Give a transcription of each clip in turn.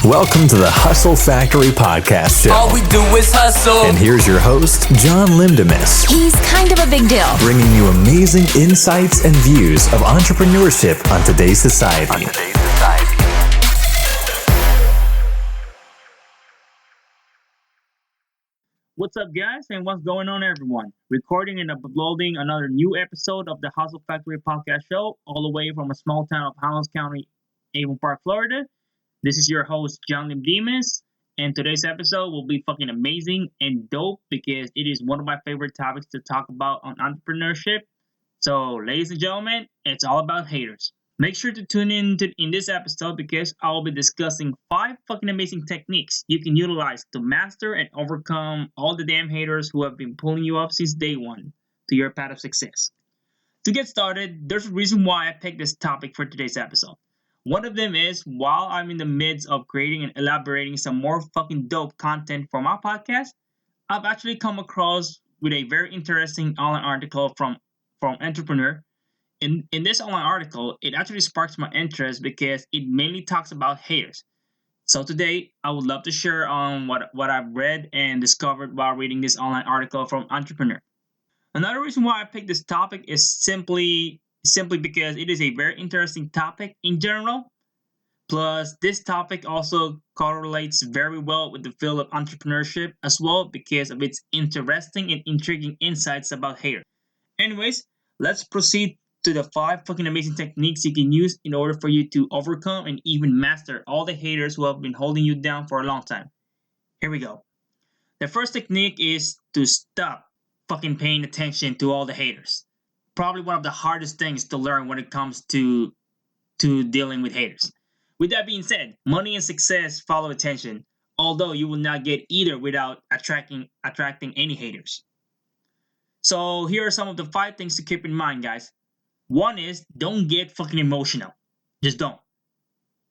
Welcome to the Hustle Factory podcast show. All we do is hustle. And here's your host, John Lindemus. He's kind of a big deal. Bringing you amazing insights and views of entrepreneurship on today's society. What's up, guys, and what's going on, everyone? Recording and uploading another new episode of the Hustle Factory podcast show, all the way from a small town of Highlands County, Avon Park, Florida. This is your host, John Lindemus, and today's episode will be fucking amazing and dope because it is one of my favorite topics to talk about on entrepreneurship. So, ladies and gentlemen, it's all about haters. Make sure to tune in this episode because I will be discussing 5 fucking amazing techniques you can utilize to master and overcome all the damn haters who have been pulling you up since day one to your path of success. To get started, there's a reason why I picked this topic for today's episode. One of them is, while I'm in the midst of creating and elaborating some more fucking dope content for my podcast, I've actually come across with a very interesting online article from Entrepreneur. In this online article, it actually sparks my interest because it mainly talks about haters. So today, I would love to share on what I've read and discovered while reading this online article from Entrepreneur. Another reason why I picked this topic is simply because it is a very interesting topic in general. Plus, this topic also correlates very well with the field of entrepreneurship as well because of its interesting and intriguing insights about haters. Anyways, let's proceed to the 5 fucking amazing techniques you can use in order for you to overcome and even master all the haters who have been holding you down for a long time. Here we go. The first technique is to stop fucking paying attention to all the haters. Probably one of the hardest things to learn when it comes to dealing with haters. With that being said, money and success follow attention, although you will not get either without attracting any haters. So here are some of the 5 things to keep in mind, guys. 1 is, don't get fucking emotional. Just don't.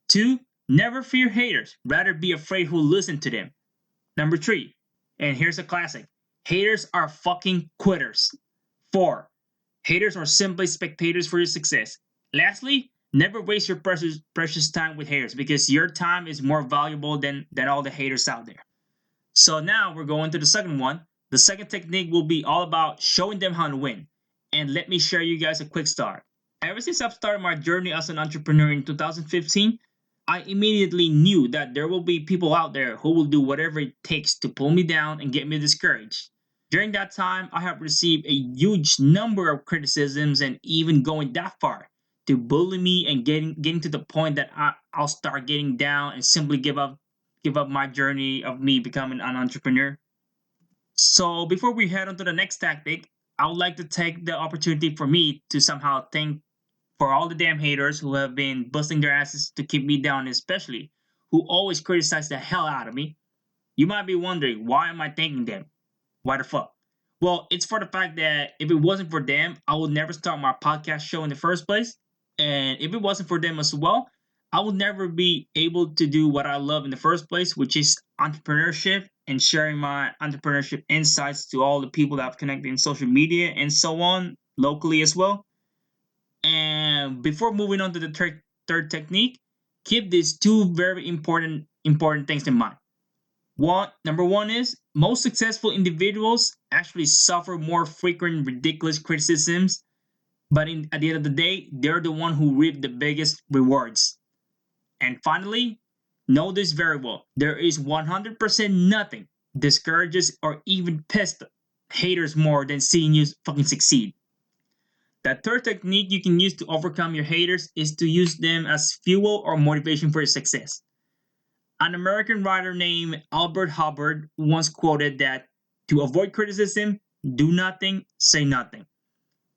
2, never fear haters. Rather be afraid who listen to them. Number 3, and here's a classic. Haters are fucking quitters. 4, haters are simply spectators for your success. Lastly, never waste your precious time with haters because your time is more valuable than all the haters out there. So now we're going to the second one. The second technique will be all about showing them how to win. And let me share you guys a quick start. Ever since I've started my journey as an entrepreneur in 2015, I immediately knew that there will be people out there who will do whatever it takes to pull me down and get me discouraged. During that time, I have received a huge number of criticisms and even going that far to bully me and getting to the point that I'll start getting down and simply give up my journey of me becoming an entrepreneur. So before we head on to the next tactic, I would like to take the opportunity for me to somehow thank for all the damn haters who have been busting their asses to keep me down, especially who always criticize the hell out of me. You might be wondering, why am I thanking them? Why the fuck? Well, it's for the fact that if it wasn't for them, I would never start my podcast show in the first place. And if it wasn't for them as well, I would never be able to do what I love in the first place, which is entrepreneurship and sharing my entrepreneurship insights to all the people that I've connected in social media and so on, locally as well. And before moving on to the third technique, keep these 2 very important things in mind. Number 1 is, most successful individuals actually suffer more frequent ridiculous criticisms, but at the end of the day, they're the one who reap the biggest rewards. And finally, know this very well. There is 100% nothing discourages or even pisses haters more than seeing you fucking succeed. The third technique you can use to overcome your haters is to use them as fuel or motivation for your success. An American writer named Albert Hubbard once quoted that, to avoid criticism, do nothing, say nothing.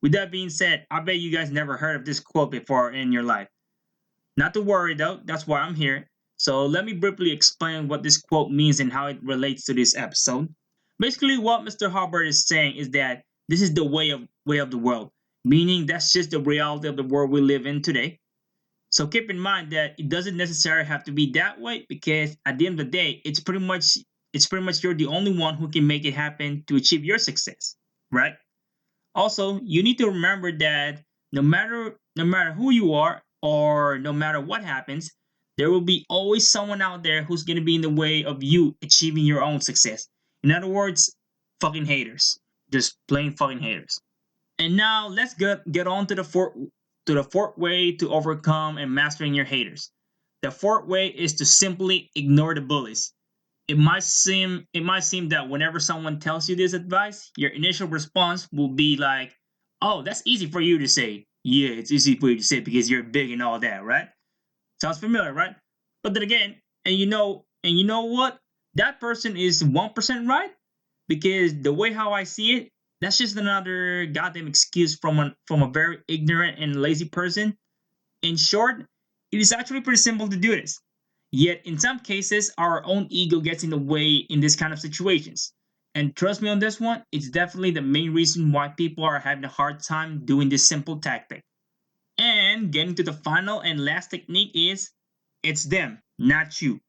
With that being said, I bet you guys never heard of this quote before in your life. Not to worry though, that's why I'm here. So let me briefly explain what this quote means and how it relates to this episode. Basically, what Mr. Hubbard is saying is that this is the way of the world, meaning that's just the reality of the world we live in today. So keep in mind that it doesn't necessarily have to be that way because at the end of the day, it's pretty much you're the only one who can make it happen to achieve your success, right? Also, you need to remember that no matter who you are or no matter what happens, There will be always someone out there who's going to be in the way of you achieving your own success. In other words, fucking haters. Just plain fucking haters. And now let's get on to the fourth way to overcome and mastering your haters. The fourth way is to simply ignore the bullies. It might seem that whenever someone tells you this advice, your initial response will be like, "Oh, that's easy for you to say." Yeah, it's easy for you to say because you're big and all that, right? Sounds familiar, right? But then again, and you know what? That person is 1% right because the way how I see it, that's just another goddamn excuse from a very ignorant and lazy person. In short, it is actually pretty simple to do this. Yet, in some cases, our own ego gets in the way in this kind of situations. And trust me on this one, it's definitely the main reason why people are having a hard time doing this simple tactic. And getting to the final and last technique is it's them, not you.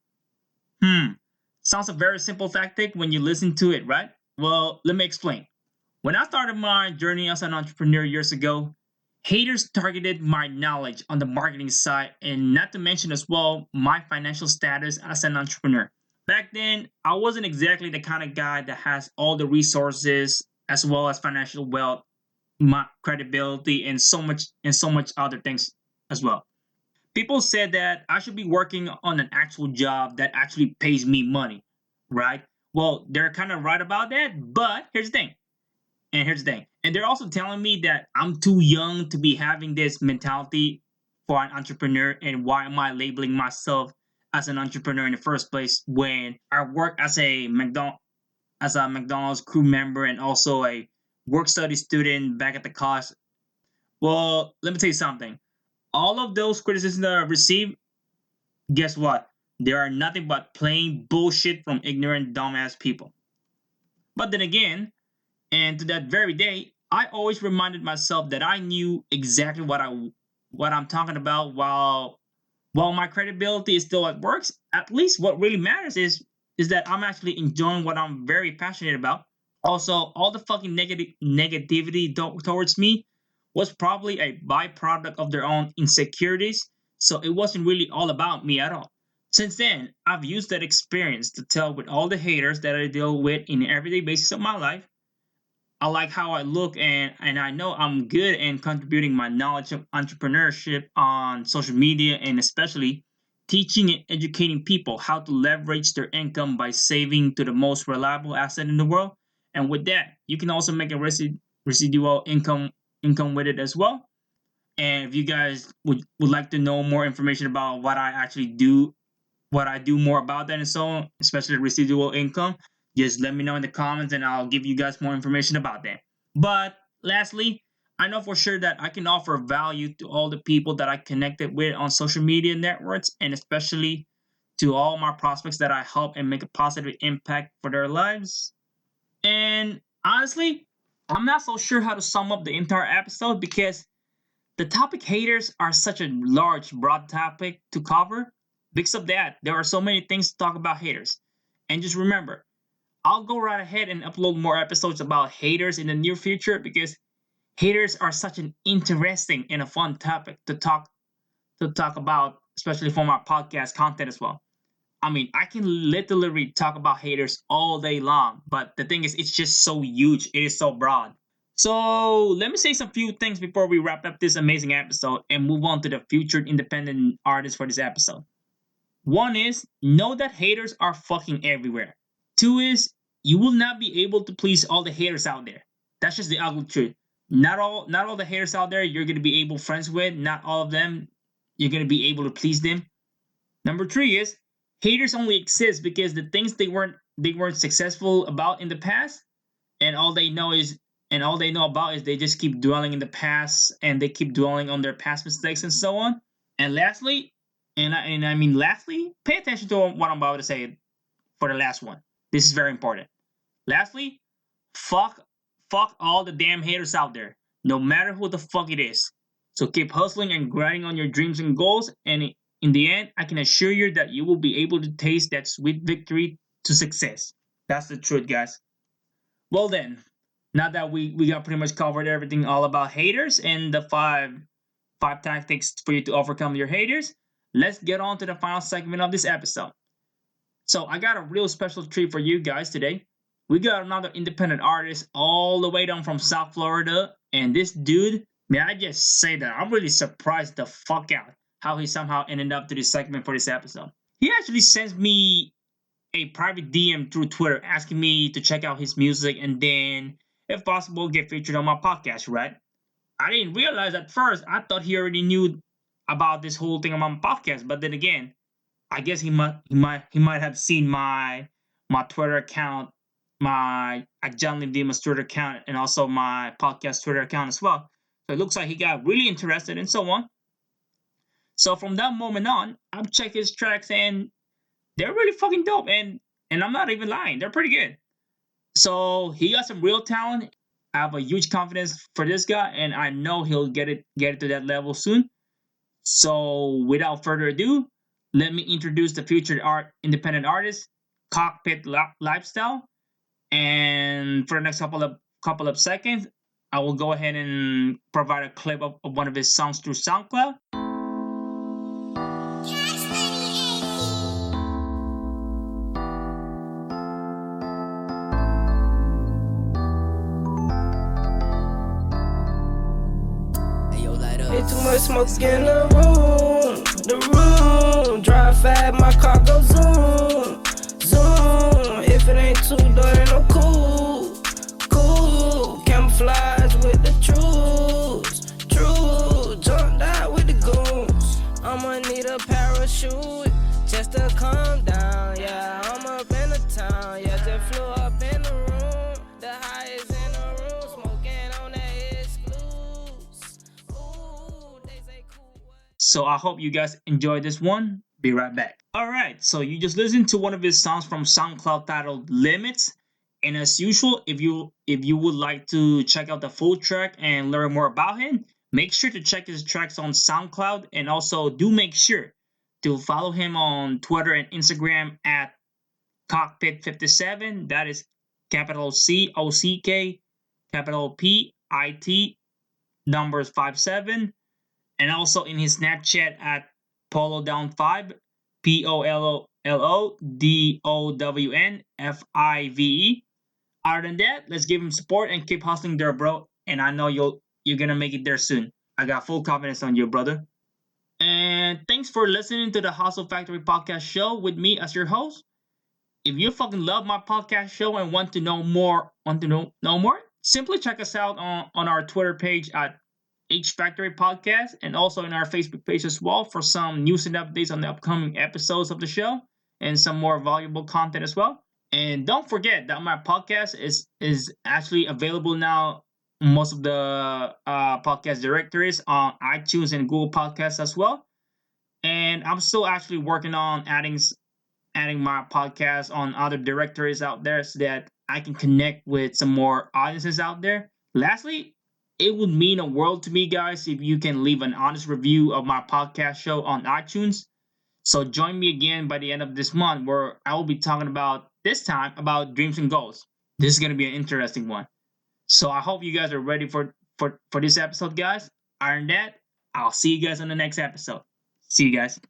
Hmm. Sounds a very simple tactic when you listen to it, right? Well, let me explain. When I started my journey as an entrepreneur years ago, haters targeted my knowledge on the marketing side and not to mention as well my financial status as an entrepreneur. Back then, I wasn't exactly the kind of guy that has all the resources as well as financial wealth, my credibility and so much other things as well. People said that I should be working on an actual job that actually pays me money, right? Well, they're kind of right about that, but here's the thing. And they're also telling me that I'm too young to be having this mentality for an entrepreneur. And why am I labeling myself as an entrepreneur in the first place when I work as a McDonald's crew member and also a work study student back at the college? Well, let me tell you something. All of those criticisms that I received, guess what? They are nothing but plain bullshit from ignorant, dumbass people. But then again, and to that very day, I always reminded myself that I knew exactly what I'm talking about. While my credibility is still at work, at least what really matters is that I'm actually enjoying what I'm very passionate about. Also, all the fucking negativity towards me was probably a byproduct of their own insecurities. So it wasn't really all about me at all. Since then, I've used that experience to tell with all the haters that I deal with in everyday basis of my life. I like how I look and I know I'm good in contributing my knowledge of entrepreneurship on social media and especially teaching and educating people how to leverage their income by saving to the most reliable asset in the world. And with that, you can also make a residual income with it as well. And if you guys would like to know more information about what I actually do, what I do more about that and so on, especially residual income, just let me know in the comments and I'll give you guys more information about that. But lastly, I know for sure that I can offer value to all the people that I connected with on social media networks and especially to all my prospects that I help and make a positive impact for their lives. And honestly, I'm not so sure how to sum up the entire episode because the topic haters are such a large, broad topic to cover. Because of that, there are so many things to talk about haters. And just remember, I'll go right ahead and upload more episodes about haters in the near future because haters are such an interesting and a fun topic to talk about, especially for my podcast content as well. I mean, I can literally talk about haters all day long, but the thing is, it's just so huge. It is so broad. So let me say some few things before we wrap up this amazing episode and move on to the featured independent artist for this episode. One is know that haters are fucking everywhere. Two is you will not be able to please all the haters out there. That's just the ugly truth. Not all the haters out there you're gonna be able friends with. Not all of them you're gonna be able to please them. Number three is haters only exist because the things they weren't successful about in the past, and all they know about is they just keep dwelling in the past and they keep dwelling on their past mistakes and so on. And lastly, and I mean lastly, pay attention to what I'm about to say for the last one. This is very important. Lastly, fuck fuck all the damn haters out there, no matter who the fuck it is. So keep hustling and grinding on your dreams and goals, and in the end, I can assure you that you will be able to taste that sweet victory to success. That's the truth, guys. Well then, now that we got pretty much covered everything all about haters and the five tactics for you to overcome your haters, let's get on to the final segment of this episode. So I got a real special treat for you guys today. We got another independent artist all the way down from South Florida, and this dude, may I just say that I'm really surprised the fuck out how he somehow ended up to this segment for this episode. He actually sends me a private DM through Twitter asking me to check out his music and then, if possible, get featured on my podcast, right? I didn't realize at first. I thought he already knew about this whole thing on my podcast, but then again, I guess he might have seen my Twitter account, my John Lim Dimas Twitter account, and also my podcast Twitter account as well. So it looks like he got really interested and so on. So from that moment on, I've checked his tracks and they're really fucking dope. And I'm not even lying, they're pretty good. So he got some real talent. I have a huge confidence for this guy, and I know he'll get it to that level soon. So without further ado, let me introduce the featured independent artist, Cockpit Lifestyle. And for the next couple of seconds, I will go ahead and provide a clip of one of his songs through SoundCloud. Too much smoke in the room. Drive fast, my car go zoom, zoom. If it ain't too dark, ain't no cool. Camouflage with the truths, jumped out with the goons. I'ma need a parachute just to calm down. Yeah, I'm up in the town. Yeah, just flew up in the room. The highest in the room, smoking on that exclusive. So I hope you guys enjoyed this one. Be right back. Alright, so you just listened to one of his songs from SoundCloud titled Limits. And as usual, if you would like to check out the full track and learn more about him, make sure to check his tracks on SoundCloud, and also do make sure to follow him on Twitter and Instagram at Cockpit57. That is capital COCK, capital PIT, numbers 57. And also in his Snapchat at PoloDown5, POLODOWN5VE. Other than that, let's give him support and keep hustling there, bro. And I know you're gonna make it there soon. I got full confidence on you, brother. And thanks for listening to the Hustle Factory podcast show with me as your host. If you fucking love my podcast show and want to know more, simply check us out on our Twitter page at H Factory Podcast, and also in our Facebook page as well for some news and updates on the upcoming episodes of the show and some more valuable content as well. And don't forget that my podcast is actually available now, most of the podcast directories on iTunes and Google Podcasts as well. And I'm still actually working on adding my podcast on other directories out there so that I can connect with some more audiences out there. Lastly, it would mean a world to me, guys, if you can leave an honest review of my podcast show on iTunes. So join me again by the end of this month, where I will be talking about dreams and goals. This is going to be an interesting one. So I hope you guys are ready for this episode, guys. Other than that, I'll see you guys on the next episode. See you guys.